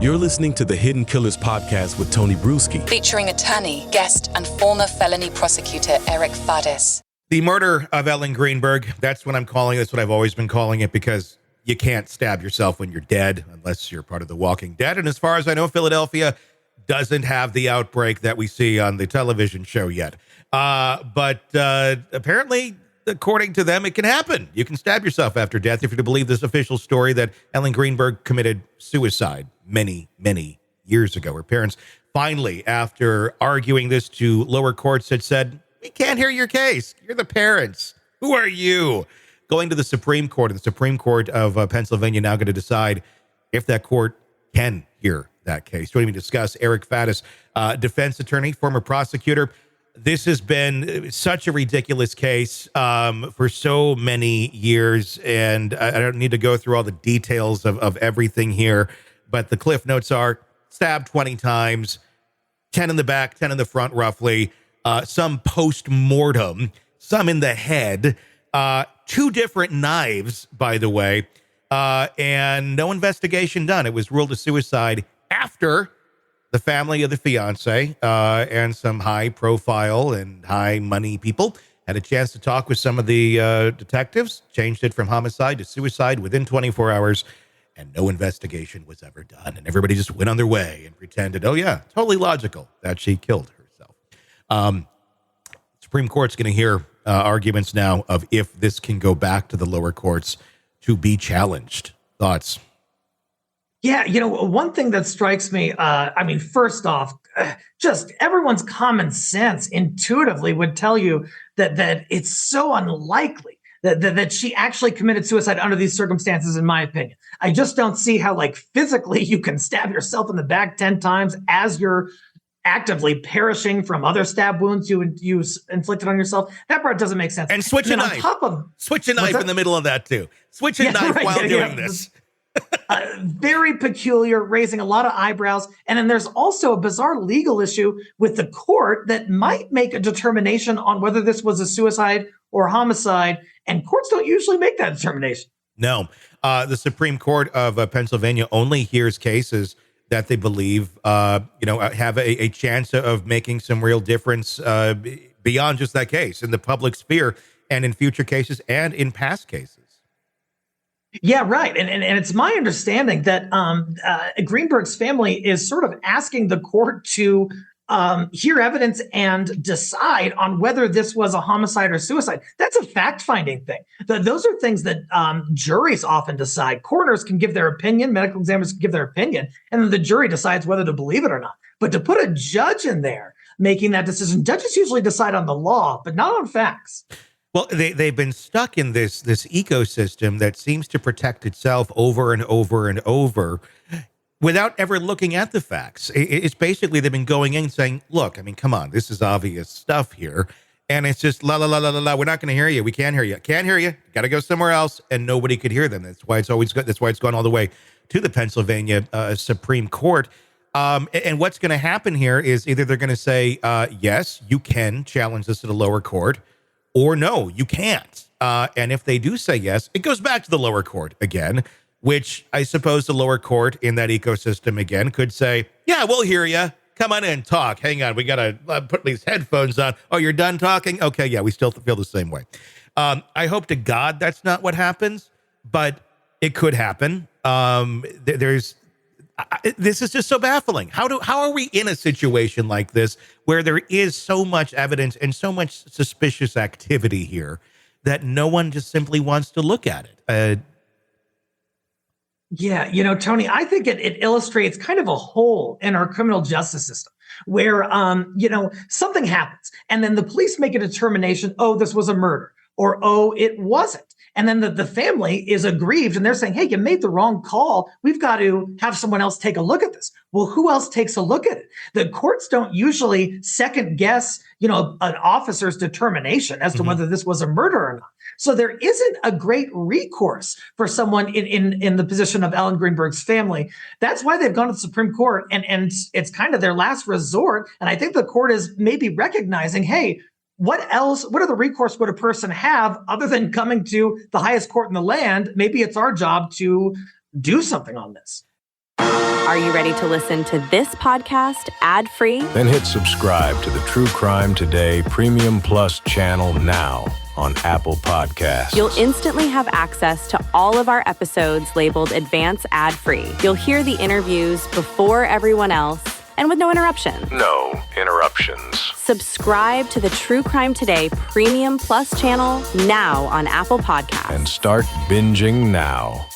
You're listening to the Hidden Killers podcast with Tony Brueski, featuring attorney, guest, and former felony prosecutor Eric Faddis. The murder of Ellen Greenberg, that's what I'm calling it. That's what I've always been calling it, because you can't stab yourself when you're dead unless you're part of the Walking Dead. And as far as I know, Philadelphia doesn't have the outbreak that we see on the television show yet. But apparently, according to them, it can happen. You can stab yourself after death if you're to believe this official story that Ellen Greenberg committed suicide many, many years ago. Her parents finally, after arguing this to lower courts, had said, "We can't hear your case. You're the parents. Who are you?" Going to the Supreme Court, and the Supreme Court of Pennsylvania now going to decide if that court can hear that case. Joining me to discuss, Eric Faddis, defense attorney, former prosecutor. This has been such a ridiculous case for so many years, and I don't need to go through all the details of everything here, but the cliff notes are stabbed 20 times, 10 in the back, 10 in the front, roughly, some post-mortem, some in the head, 2 different knives, by the way, and no investigation done. It was ruled a suicide after the family of the fiancé and some high-profile and high-money people had a chance to talk with some of the detectives, changed it from homicide to suicide within 24 hours, and no investigation was ever done. And everybody just went on their way and pretended, oh, yeah, totally logical that she killed herself. Supreme Court's going to hear arguments now of if this can go back to the lower courts to be challenged. Thoughts? Yeah, one thing that strikes me, first off, just everyone's common sense intuitively would tell you that it's so unlikely that she actually committed suicide under these circumstances, in my opinion. I just don't see how, physically you can stab yourself in the back 10 times as you're actively perishing from other stab wounds you inflicted on yourself. That part doesn't make sense. And switch a knife. Switch a knife in the middle of that, too. Switch a knife while doing this. Very peculiar, raising a lot of eyebrows. And then there's also a bizarre legal issue with the court that might make a determination on whether this was a suicide or homicide. And courts don't usually make that determination. No. The Supreme Court of Pennsylvania only hears cases that they believe, have a chance of making some real difference beyond just that case in the public sphere and in future cases and in past cases. Yeah, right. And it's my understanding that Greenberg's family is sort of asking the court to hear evidence and decide on whether this was a homicide or suicide. That's a fact-finding thing. Those are things that juries often decide. Coroners can give their opinion, medical examiners can give their opinion, and then the jury decides whether to believe it or not. But to put a judge in there making that decision, judges usually decide on the law, but not on facts. Well, they've been stuck in this ecosystem that seems to protect itself over and over and over without ever looking at the facts. It's basically they've been going in saying, look, come on, this is obvious stuff here. And it's just, la, la, la, la, la, la, we're not going to hear you. We can't hear you. Can't hear you. Got to go somewhere else. And nobody could hear them. That's why it's always good. That's why it's gone all the way to the Pennsylvania Supreme Court. And what's going to happen here is either they're going to say, yes, you can challenge this to the lower court, or no, you can't. And if they do say yes, it goes back to the lower court again, which I suppose the lower court in that ecosystem again could say, yeah, we'll hear you. Come on in, talk. Hang on, we got to put these headphones on. Oh, you're done talking? Okay, yeah, we still feel the same way. I hope to God that's not what happens, but it could happen. This is just so baffling. How are we in a situation like this where there is so much evidence and so much suspicious activity here that no one just simply wants to look at it? Yeah, Tony, I think it illustrates kind of a hole in our criminal justice system where, something happens and then the police make a determination, oh, this was a murder, or, oh, it wasn't. And then the family is aggrieved and they're saying, hey, you made the wrong call. We've got to have someone else take a look at this. Well, who else takes a look at it? The courts don't usually second guess, an officer's determination as to whether this was a murder or not. So there isn't a great recourse for someone in the position of Ellen Greenberg's family. That's why they've gone to the Supreme Court and it's kind of their last resort. And I think the court is maybe recognizing, hey, what other recourse would a person have other than coming to the highest court in the land? Maybe it's our job to do something on this. Are you ready to listen to this podcast ad-free? Then hit subscribe to the True Crime Today Premium Plus channel now on Apple Podcasts. You'll instantly have access to all of our episodes labeled Advance Ad-Free. You'll hear the interviews before everyone else and with no interruption. No interruptions. Subscribe to the True Crime Today Premium Plus channel now on Apple Podcasts. And start binging now.